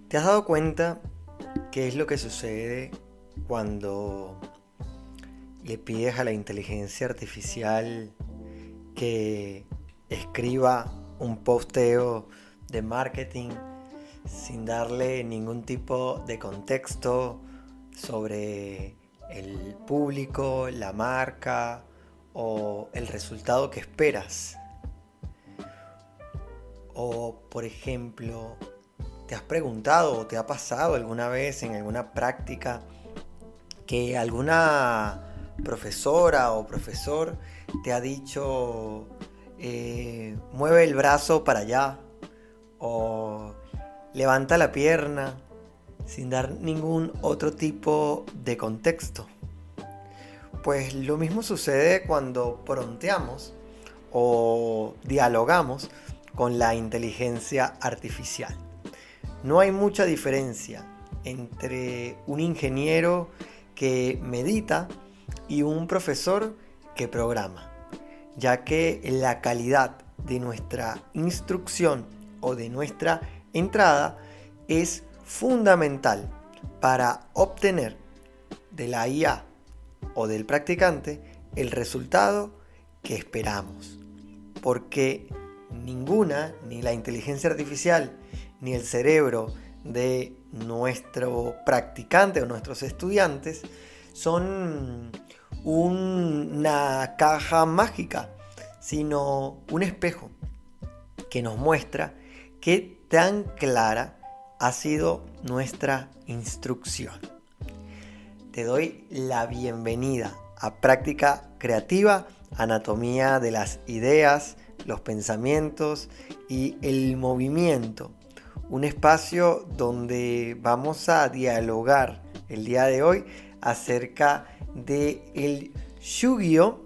¿Te has dado cuenta qué es lo que sucede cuando le pides a la inteligencia artificial que escriba un posteo de marketing sin darle ningún tipo de contexto sobre el público, la marca o el resultado que esperas? O, por ejemplo, ¿te has preguntado o te ha pasado alguna vez en alguna práctica que alguna profesora o profesor te ha dicho mueve el brazo para allá o levanta la pierna sin dar ningún otro tipo de contexto? Pues lo mismo sucede cuando prompteamos o dialogamos con la inteligencia artificial. No hay mucha diferencia entre un ingeniero que medita y un profesor que programa, ya que la calidad de nuestra instrucción o de nuestra entrada es fundamental para obtener de la IA o del practicante el resultado que esperamos. Porque ninguna, ni la inteligencia artificial, ni el cerebro de nuestro practicante o nuestros estudiantes son una caja mágica, sino un espejo que nos muestra qué tan clara ha sido nuestra instrucción. Te doy la bienvenida a Práctica Creativa, Anatomía de las Ideas, los pensamientos y el movimiento. Un espacio donde vamos a dialogar el día de hoy acerca del Yu-Gi-Oh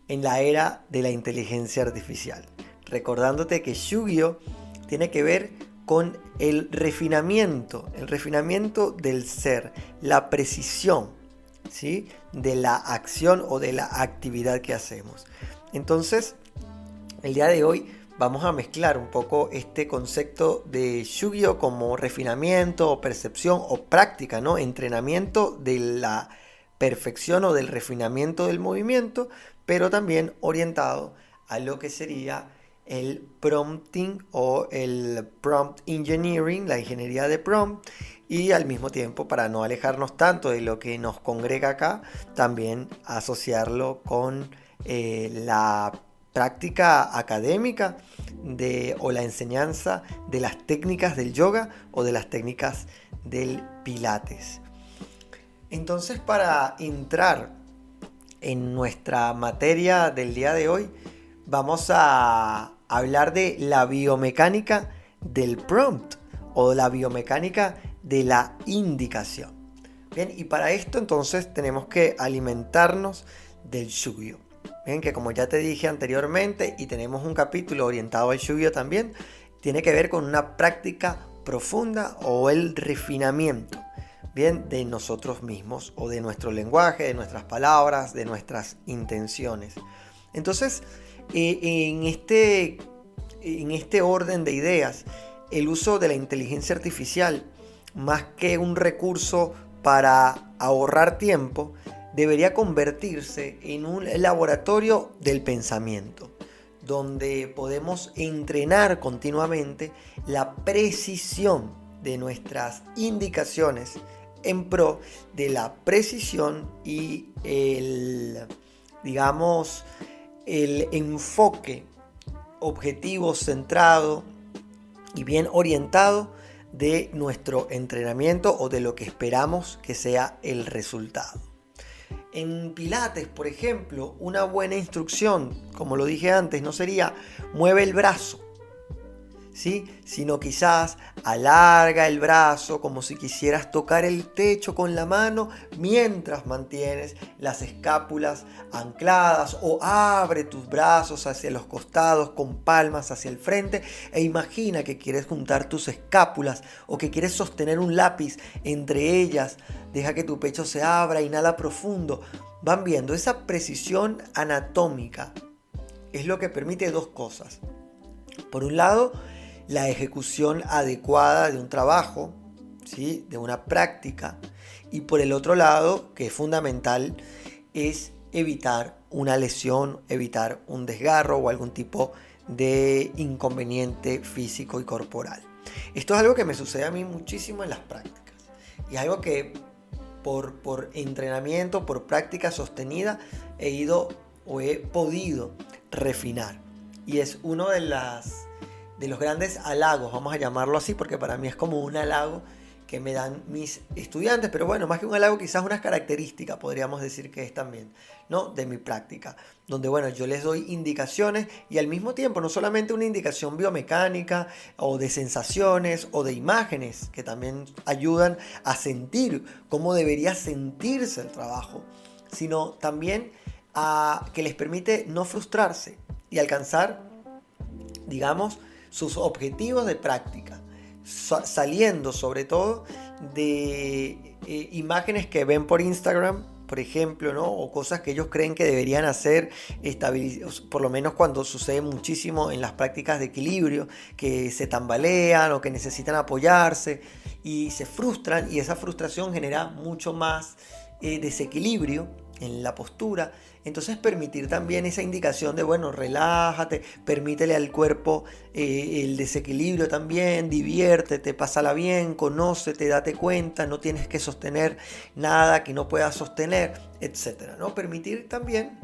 en la era de la inteligencia artificial. Recordándote que Yu-Gi-Oh tiene que ver con el refinamiento del ser, la precisión, ¿sí?, de la acción o de la actividad que hacemos. Entonces, el día de hoy vamos a mezclar un poco este concepto de Yu-Gi-Oh como refinamiento o percepción o práctica, ¿no? Entrenamiento de la perfección o del refinamiento del movimiento, pero también orientado a lo que sería el prompting o el prompt engineering, la ingeniería de prompt, y al mismo tiempo, para no alejarnos tanto de lo que nos congrega acá, también asociarlo con la práctica académica o la enseñanza de las técnicas del yoga o de las técnicas del pilates. Entonces, para entrar en nuestra materia del día de hoy, vamos a hablar de la biomecánica del prompt o la biomecánica de la indicación. Bien, y para esto entonces tenemos que alimentarnos del Yu-Gi-Oh. Bien, que como ya te dije anteriormente, y tenemos un capítulo orientado al Yu-Gi-Oh también, tiene que ver con una práctica profunda o el refinamiento, bien, de nosotros mismos o de nuestro lenguaje, de nuestras palabras, de nuestras intenciones. Entonces, en este orden de ideas, el uso de la inteligencia artificial, más que un recurso para ahorrar tiempo, debería convertirse en un laboratorio del pensamiento, donde podemos entrenar continuamente la precisión de nuestras indicaciones en pro de la precisión y el enfoque objetivo, centrado y bien orientado de nuestro entrenamiento o de lo que esperamos que sea el resultado. En Pilates, por ejemplo, una buena instrucción, como lo dije antes, no sería mueve el brazo, ¿sí?, sino quizás alarga el brazo como si quisieras tocar el techo con la mano mientras mantienes las escápulas ancladas, o abre tus brazos hacia los costados con palmas hacia el frente e imagina que quieres juntar tus escápulas o que quieres sostener un lápiz entre ellas. Deja que tu pecho se abra, inhala profundo. Van viendo, esa precisión anatómica es lo que permite dos cosas. Por un lado, la ejecución adecuada de un trabajo, ¿sí? De una práctica. Y por el otro lado, que es fundamental, es evitar una lesión, evitar un desgarro o algún tipo de inconveniente físico y corporal. Esto es algo que me sucede a mí muchísimo en las prácticas. Y es algo que por entrenamiento, por práctica sostenida, he ido o he podido refinar. Y es uno de los grandes halagos, vamos a llamarlo así, porque para mí es como un halago que me dan mis estudiantes, pero bueno, más que un halago, quizás unas características, podríamos decir que es también, ¿no? De mi práctica, donde bueno, yo les doy indicaciones y al mismo tiempo no solamente una indicación biomecánica o de sensaciones o de imágenes que también ayudan a sentir cómo debería sentirse el trabajo, sino también que les permite no frustrarse y alcanzar, digamos, sus objetivos de práctica, saliendo sobre todo de imágenes que ven por Instagram, por ejemplo, ¿no? O cosas que ellos creen que deberían hacer, por lo menos cuando sucede muchísimo en las prácticas de equilibrio, que se tambalean o que necesitan apoyarse y se frustran, y esa frustración genera mucho más desequilibrio en la postura. Entonces permitir también esa indicación de, bueno, relájate, permítele al cuerpo el desequilibrio también, diviértete, pásala bien, conócete, date cuenta, no tienes que sostener nada que no puedas sostener, etcétera, ¿no? Permitir también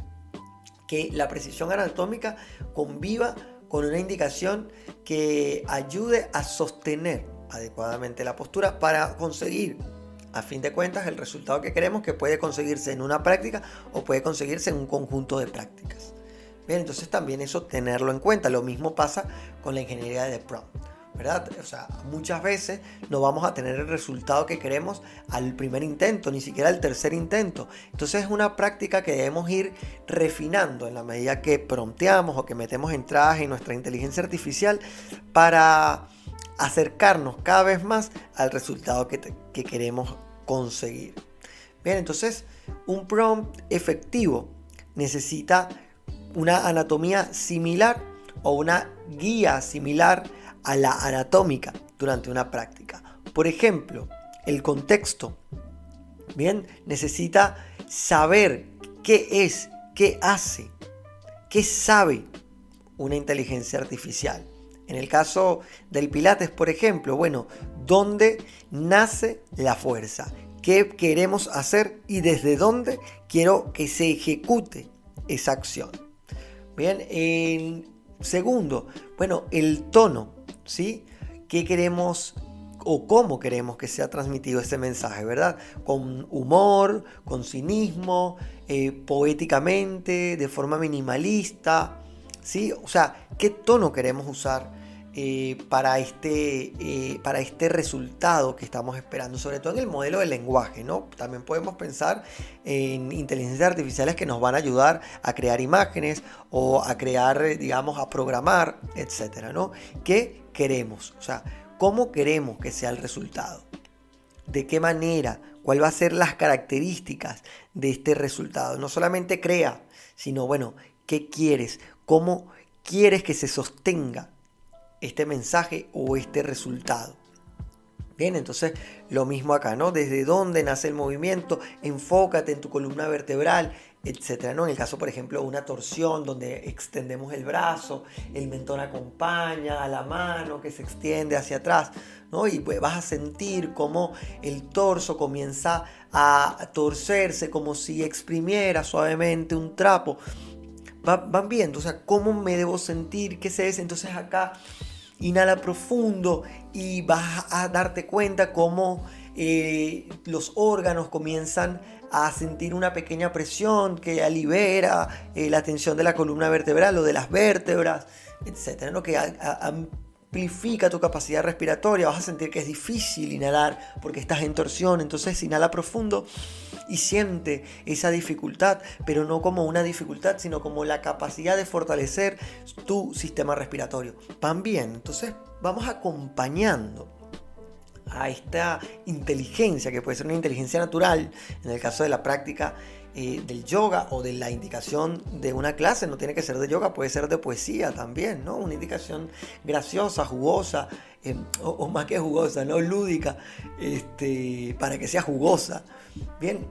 que la precisión anatómica conviva con una indicación que ayude a sostener adecuadamente la postura para conseguir, a fin de cuentas, el resultado que queremos, que puede conseguirse en una práctica o puede conseguirse en un conjunto de prácticas. Bien, entonces también eso tenerlo en cuenta. Lo mismo pasa con la ingeniería de prompt, ¿verdad? O sea, muchas veces no vamos a tener el resultado que queremos al primer intento, ni siquiera al tercer intento. Entonces es una práctica que debemos ir refinando en la medida que prompteamos o que metemos entradas en nuestra inteligencia artificial para acercarnos cada vez más al resultado que queremos conseguir. Bien, entonces un prompt efectivo necesita una anatomía similar o una guía similar a la anatómica durante una práctica. Por ejemplo, el contexto. Bien, necesita saber qué es, qué hace, qué sabe una inteligencia artificial. En el caso del Pilates, por ejemplo, bueno, ¿dónde nace la fuerza? ¿Qué queremos hacer y desde dónde quiero que se ejecute esa acción? Bien, en segundo, bueno, el tono, ¿sí? ¿Qué queremos o cómo queremos que sea transmitido ese mensaje, ¿verdad? Con humor, con cinismo, poéticamente, de forma minimalista, ¿sí? O sea, ¿qué tono queremos usar para este resultado que estamos esperando? Sobre todo en el modelo del lenguaje, ¿no? También podemos pensar en inteligencias artificiales que nos van a ayudar a crear imágenes o a crear, digamos, a programar, etcétera, ¿no? ¿Qué queremos? O sea, ¿cómo queremos que sea el resultado? ¿De qué manera? ¿Cuál va a ser las características de este resultado? No solamente crea, sino, bueno, ¿qué quieres? ¿Cómo quieres que se sostenga este mensaje o este resultado? Bien, entonces lo mismo acá, ¿no? Desde dónde nace el movimiento, enfócate en tu columna vertebral, etcétera, ¿no? En el caso, por ejemplo, de una torsión donde extendemos el brazo, el mentón acompaña a la mano que se extiende hacia atrás, ¿no? Y pues vas a sentir cómo el torso comienza a torcerse como si exprimiera suavemente un trapo. Van viendo, o sea, cómo me debo sentir, qué se es. Entonces acá inhala profundo y vas a darte cuenta cómo los órganos comienzan a sentir una pequeña presión que libera la tensión de la columna vertebral o de las vértebras, etcétera, ¿no? Que amplifica tu capacidad respiratoria. Vas a sentir que es difícil inhalar porque estás en torsión. Entonces inhala profundo y siente esa dificultad, pero no como una dificultad, sino como la capacidad de fortalecer tu sistema respiratorio. Van bien, entonces vamos acompañando a esta inteligencia, que puede ser una inteligencia natural, en el caso de la práctica, del yoga o de la indicación de una clase. No tiene que ser de yoga, puede ser de poesía también, ¿no? Una indicación graciosa, jugosa, o más que jugosa, ¿no? Lúdica, para que sea jugosa. Bien,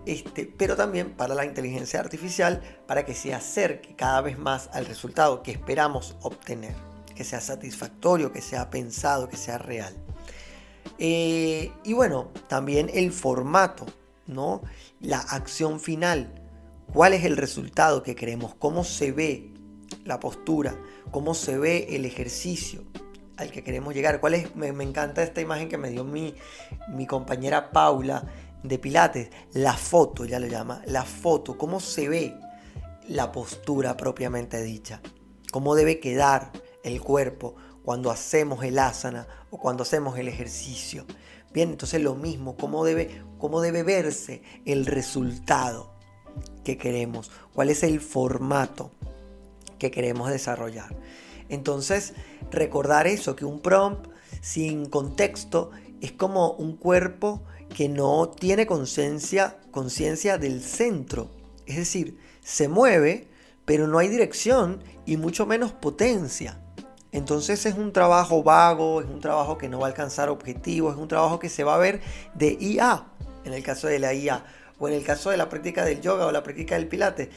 pero también para la inteligencia artificial, para que se acerque cada vez más al resultado que esperamos obtener, que sea satisfactorio, que sea pensado, que sea real. Y bueno, también el formato, ¿no? La acción final, cuál es el resultado que queremos, cómo se ve la postura, cómo se ve el ejercicio al que queremos llegar. Me encanta esta imagen que me dio mi compañera Paula de Pilates, la foto, ya lo llama, la foto, cómo se ve la postura propiamente dicha, cómo debe quedar el cuerpo cuando hacemos el asana o cuando hacemos el ejercicio. Bien, entonces lo mismo, cómo debe verse el resultado que queremos, cuál es el formato que queremos desarrollar. Entonces, recordar eso, que un prompt sin contexto es como un cuerpo que no tiene conciencia del centro. Es decir, se mueve, pero no hay dirección y mucho menos potencia. Entonces es un trabajo vago, es un trabajo que no va a alcanzar objetivos, es un trabajo que se va a ver de IA, en el caso de la IA, o en el caso de la práctica del yoga o la práctica del pilates,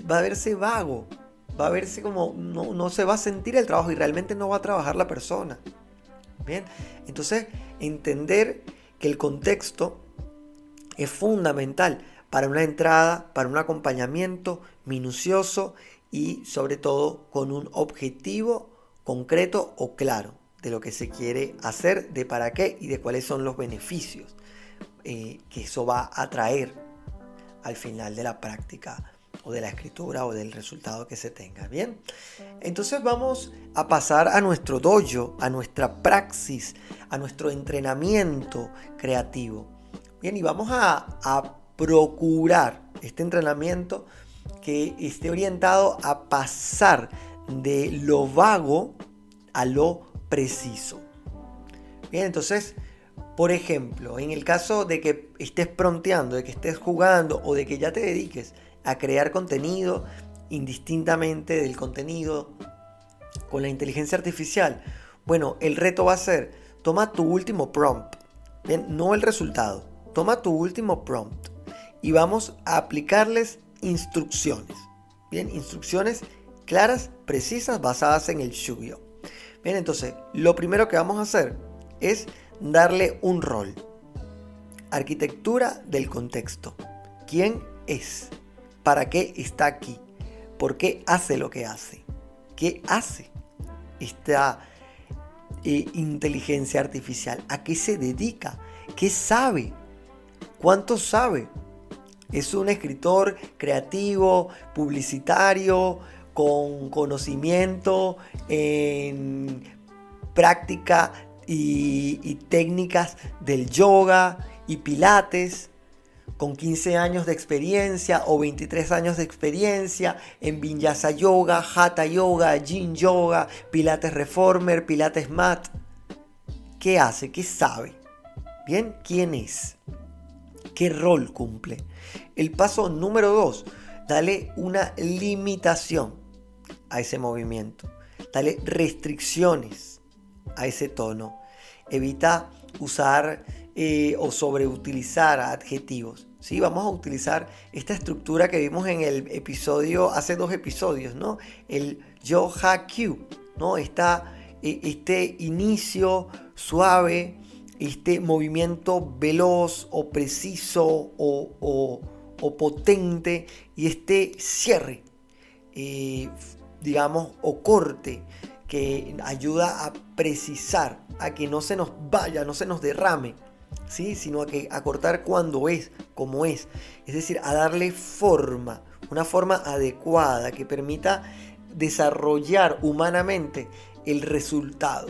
va a verse vago, va a verse como no se va a sentir el trabajo y realmente no va a trabajar la persona. Bien, entonces entender que el contexto es fundamental para una entrada, para un acompañamiento minucioso y sobre todo con un objetivo concreto o claro de lo que se quiere hacer, de para qué y de cuáles son los beneficios que eso va a traer al final de la práctica o de la escritura o del resultado que se tenga. Bien, entonces vamos a pasar a nuestro dojo, a nuestra praxis, a nuestro entrenamiento creativo. Bien, y vamos a procurar este entrenamiento que esté orientado a pasar de lo vago a lo preciso. Bien, entonces, por ejemplo, en el caso de que estés prompteando, de que estés jugando o de que ya te dediques a crear contenido, indistintamente del contenido con la inteligencia artificial, bueno, el reto va a ser, toma tu último prompt, bien, no el resultado, toma tu último prompt y vamos a aplicarles instrucciones, bien, instrucciones claras, precisas, basadas en el Shugyo. Bien, entonces, lo primero que vamos a hacer es darle un rol. Arquitectura del contexto. ¿Quién es? ¿Para qué está aquí? ¿Por qué hace lo que hace? ¿Qué hace esta inteligencia artificial? ¿A qué se dedica? ¿Qué sabe? ¿Cuánto sabe? ¿Es un escritor creativo, publicitario, con conocimiento en práctica y técnicas del yoga y pilates, con 15 años de experiencia o 23 años de experiencia en Vinyasa Yoga, Hatha Yoga, Yin Yoga, Pilates Reformer, Pilates Mat? ¿Qué hace? ¿Qué sabe? ¿Bien? ¿Quién es? ¿Qué rol cumple? El paso número 2, dale una limitación a ese movimiento. Dale restricciones a ese tono. Evita usar o sobreutilizar adjetivos. ¿Sí? Vamos a utilizar esta estructura que vimos en el episodio, hace 2 episodios, ¿no? El Yo-Ha-Kyu, ¿no? Este inicio suave, este movimiento veloz o preciso o potente y este cierre, digamos, o corte que ayuda a precisar, a que no se nos vaya, no se nos derrame, ¿sí? Sino a cortar cuando es, como es decir, a darle forma, una forma adecuada que permita desarrollar humanamente el resultado.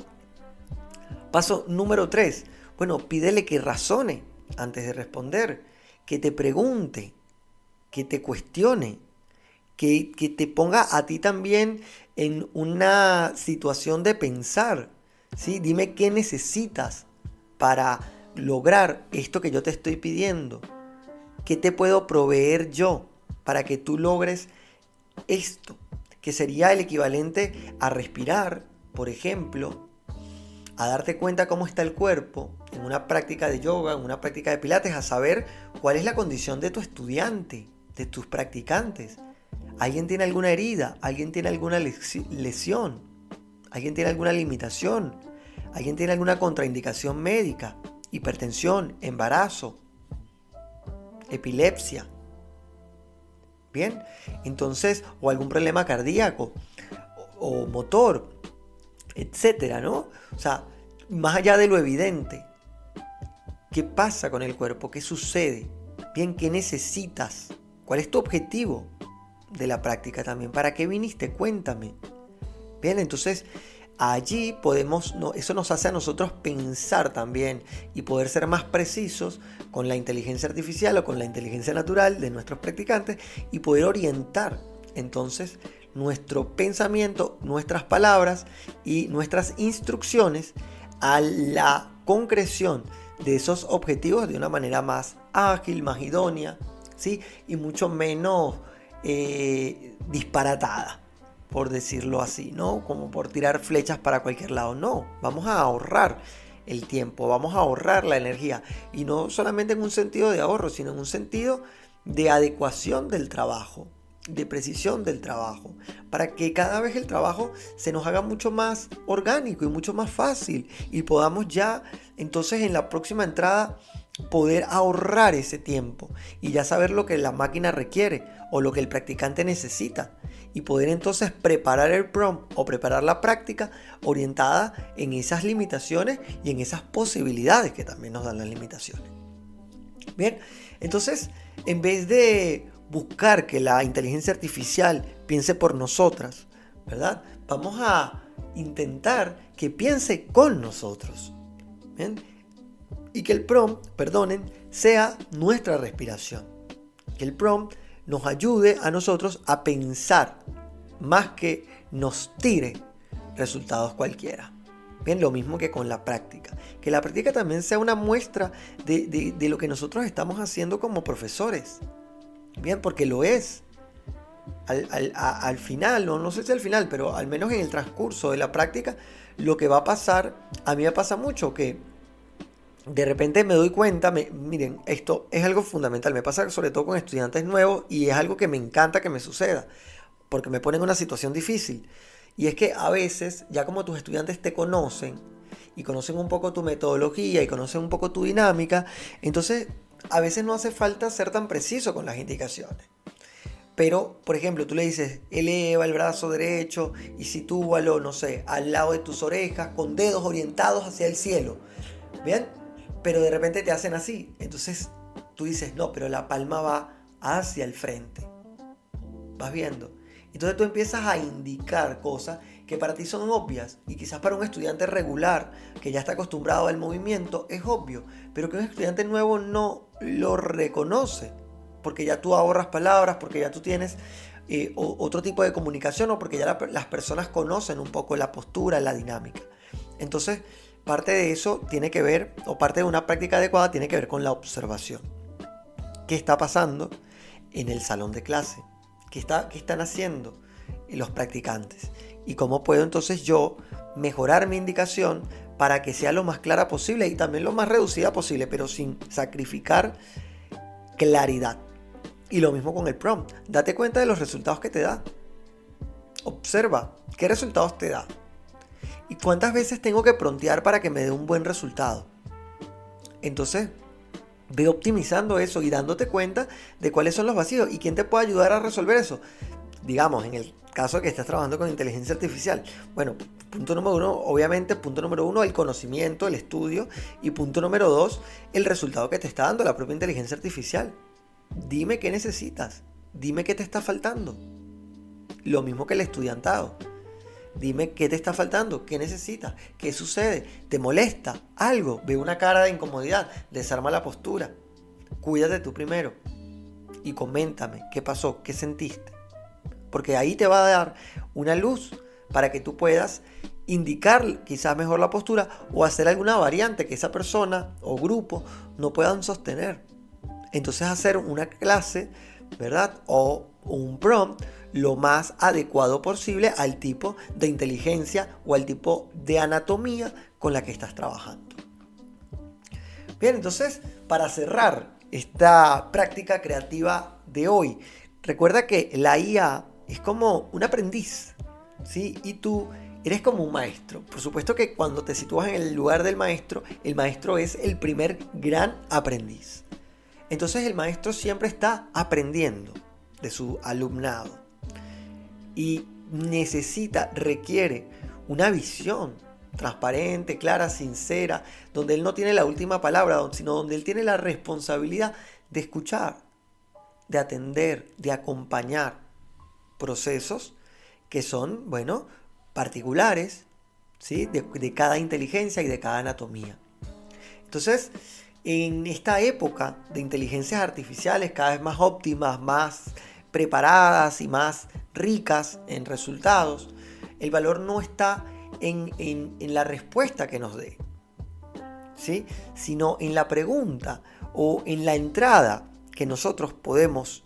Paso número 3, bueno, pídele que razone antes de responder, que te pregunte, que te cuestione, que te ponga a ti también en una situación de pensar, ¿sí? Dime qué necesitas para lograr esto que yo te estoy pidiendo. ¿Qué te puedo proveer yo? para que tú logres esto, que sería el equivalente a respirar, por ejemplo, a darte cuenta cómo está el cuerpo en una práctica de yoga, en una práctica de pilates, a saber cuál es la condición de tu estudiante, de tus practicantes. ¿Alguien tiene alguna herida? ¿Alguien tiene alguna lesión? ¿Alguien tiene alguna limitación? ¿Alguien tiene alguna contraindicación médica? Hipertensión, embarazo, epilepsia. Bien, entonces, o algún problema cardíaco o motor, etcétera, ¿no? O sea, más allá de lo evidente, ¿qué pasa con el cuerpo? ¿Qué sucede? Bien, ¿qué necesitas? ¿Cuál es tu objetivo de la práctica también? ¿Para qué viniste? Cuéntame. Bien, entonces allí podemos, eso nos hace a nosotros pensar también y poder ser más precisos con la inteligencia artificial o con la inteligencia natural de nuestros practicantes y poder orientar entonces nuestro pensamiento, nuestras palabras y nuestras instrucciones a la concreción de esos objetivos de una manera más ágil, más idónea, ¿sí? Y mucho menos disparatada, por decirlo así, ¿no? Como por tirar flechas para cualquier lado. No, vamos a ahorrar el tiempo, vamos a ahorrar la energía. Y no solamente en un sentido de ahorro, sino en un sentido de adecuación del trabajo, de precisión del trabajo, para que cada vez el trabajo se nos haga mucho más orgánico y mucho más fácil y podamos ya entonces en la próxima entrada poder ahorrar ese tiempo y ya saber lo que la máquina requiere o lo que el practicante necesita y poder entonces preparar el prompt o preparar la práctica orientada en esas limitaciones y en esas posibilidades que también nos dan las limitaciones. Bien, entonces en vez de buscar que la inteligencia artificial piense por nosotras, ¿verdad? Vamos a intentar que piense con nosotros. ¿Bien? Y que el prompt, sea nuestra respiración. Que el prompt nos ayude a nosotros a pensar más que nos tire resultados cualquiera. Bien, lo mismo que con la práctica. Que la práctica también sea una muestra de lo que nosotros estamos haciendo como profesores. Bien, porque lo es. Al final, no sé si al final, pero al menos en el transcurso de la práctica, lo que va a pasar, a mí me pasa mucho que de repente me doy cuenta, miren, esto es algo fundamental, me pasa sobre todo con estudiantes nuevos y es algo que me encanta que me suceda, porque me pone en una situación difícil. Y es que a veces, ya como tus estudiantes te conocen y conocen un poco tu metodología y conocen un poco tu dinámica, entonces a veces no hace falta ser tan preciso con las indicaciones. Pero, por ejemplo, tú le dices, eleva el brazo derecho y sitúalo, no sé, al lado de tus orejas, con dedos orientados hacia el cielo. ¿Bien? Pero de repente te hacen así. Entonces tú dices, no, pero la palma va hacia el frente. ¿Vas viendo? Entonces tú empiezas a indicar cosas que para ti son obvias y quizás para un estudiante regular que ya está acostumbrado al movimiento es obvio, pero que un estudiante nuevo no lo reconoce porque ya tú ahorras palabras, porque ya tú tienes otro tipo de comunicación o porque ya las personas conocen un poco la postura, la dinámica. Entonces parte de eso tiene que ver, o parte de una práctica adecuada tiene que ver con la observación. ¿Qué está pasando en el salón de clase? ¿Qué están haciendo los practicantes? ¿Y cómo puedo entonces yo mejorar mi indicación para que sea lo más clara posible y también lo más reducida posible, pero sin sacrificar claridad? Y lo mismo con el prompt. Date cuenta de los resultados que te da. Observa qué resultados te da. ¿Y cuántas veces tengo que promptear para que me dé un buen resultado? Entonces, ve optimizando eso y dándote cuenta de cuáles son los vacíos y quién te puede ayudar a resolver eso. Digamos, en el caso de que estés trabajando con inteligencia artificial. Bueno, punto número uno, obviamente, punto número uno, el conocimiento, el estudio. Y punto número dos, el resultado que te está dando la propia inteligencia artificial. Dime qué necesitas. Dime qué te está faltando. Lo mismo que el estudiantado. Dime qué te está faltando, qué necesitas, qué sucede, te molesta algo, ve una cara de incomodidad, desarma la postura, cuídate tú primero y coméntame qué pasó, qué sentiste, porque ahí te va a dar una luz para que tú puedas indicar quizás mejor la postura o hacer alguna variante que esa persona o grupo no puedan sostener. Entonces hacer una clase ¿verdad? O un prompt lo más adecuado posible al tipo de inteligencia o al tipo de anatomía con la que estás trabajando. Bien, entonces, para cerrar esta práctica creativa de hoy, recuerda que la IA es como un aprendiz, ¿sí? Y tú eres como un maestro. Por supuesto que cuando te sitúas en el lugar del maestro, el maestro es el primer gran aprendiz. Entonces el maestro siempre está aprendiendo de su alumnado y requiere una visión transparente, clara, sincera, donde él no tiene la última palabra, sino donde él tiene la responsabilidad de escuchar, de atender, de acompañar procesos que son, bueno, particulares, ¿sí? de cada inteligencia y de cada anatomía. Entonces, en esta época de inteligencias artificiales cada vez más óptimas, más preparadas y más ricas en resultados, el valor no está en la respuesta que nos dé, ¿sí? Sino en la pregunta o en la entrada que nosotros podemos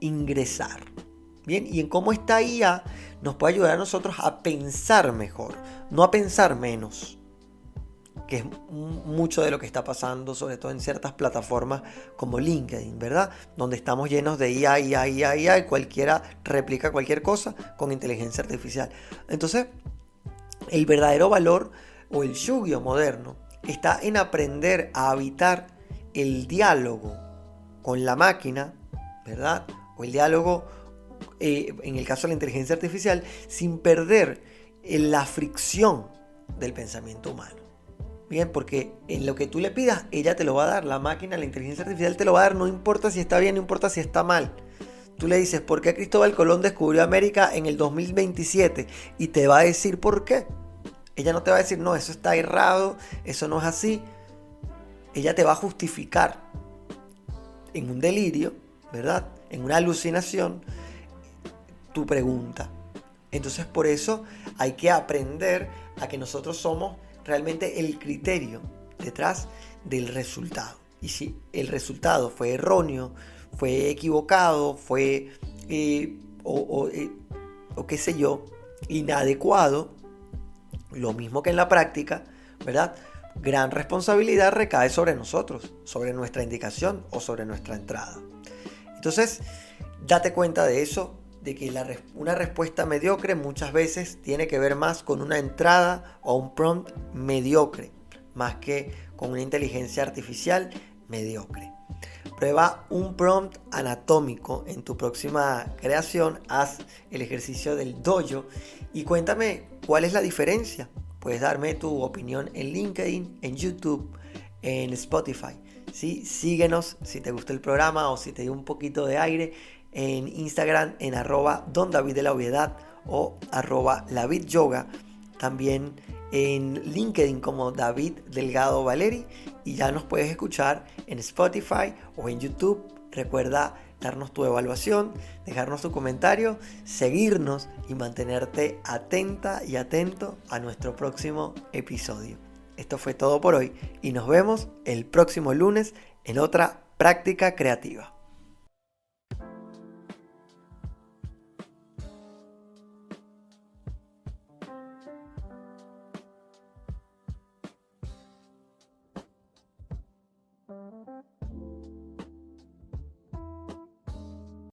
ingresar. Bien, y en cómo esta IA nos puede ayudar a nosotros a pensar mejor, no a pensar menos, que es mucho de lo que está pasando, sobre todo en ciertas plataformas como LinkedIn, ¿verdad? Donde estamos llenos de IA, y cualquiera replica cualquier cosa con inteligencia artificial. Entonces, el verdadero valor o el Shugyo moderno está en aprender a habitar el diálogo con la máquina, ¿verdad? O el diálogo, en el caso de la inteligencia artificial, sin perder la fricción del pensamiento humano. Bien, porque en lo que tú le pidas, ella te lo va a dar. La máquina, la inteligencia artificial te lo va a dar, no importa si está bien, no importa si está mal. Tú le dices, ¿por qué Cristóbal Colón descubrió América en el 2027? Y te va a decir por qué. Ella no te va a decir, no, eso está errado, eso no es así. Ella te va a justificar en un delirio, ¿verdad? En una alucinación, tu pregunta. Entonces, por eso hay que aprender a que nosotros somos realmente el criterio detrás del resultado. Y si el resultado fue erróneo, fue equivocado, fue o qué sé yo, inadecuado, lo mismo que en la práctica, ¿verdad? Gran responsabilidad recae sobre nosotros, sobre nuestra indicación o sobre nuestra entrada. Entonces, date cuenta de eso, de que una respuesta mediocre muchas veces tiene que ver más con una entrada o un prompt mediocre, más que con una inteligencia artificial mediocre. Prueba un prompt anatómico en tu próxima creación, haz el ejercicio del dojo y cuéntame cuál es la diferencia. Puedes darme tu opinión en LinkedIn, en YouTube, en Spotify. ¿Sí? Síguenos si te gustó el programa o si te dio un poquito de aire en Instagram en @dondaviddeLaObviedad o @lavidyoga. También en LinkedIn como David Delgado Valeri y ya nos puedes escuchar en Spotify o en YouTube. Recuerda darnos tu evaluación, dejarnos tu comentario, seguirnos y mantenerte atenta y atento a nuestro próximo episodio. Esto fue todo por hoy y nos vemos el próximo lunes en otra práctica creativa.